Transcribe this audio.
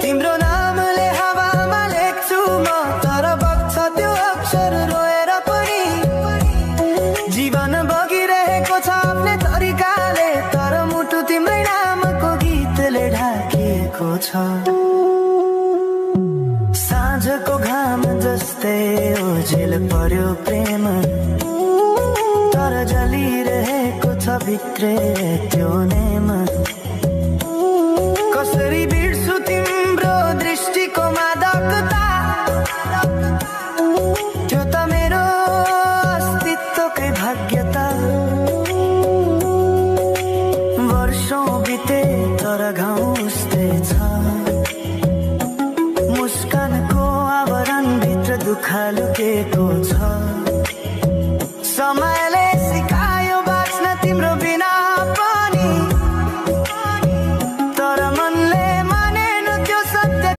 तिम्रो नामले हावामा लेख्छु म, तर बग्छ त्यो अक्षर रोएर पनि। जीवन बगिरहेको छ आफ्नै तरिकाले, तर मुटु तिम्रै नामको गीतले ढाकिएको छ। साँझको घाम जस्तै ओझेल पर्यो प्रेम, तर जलिरहेको छ भित्रै त्यो नेम।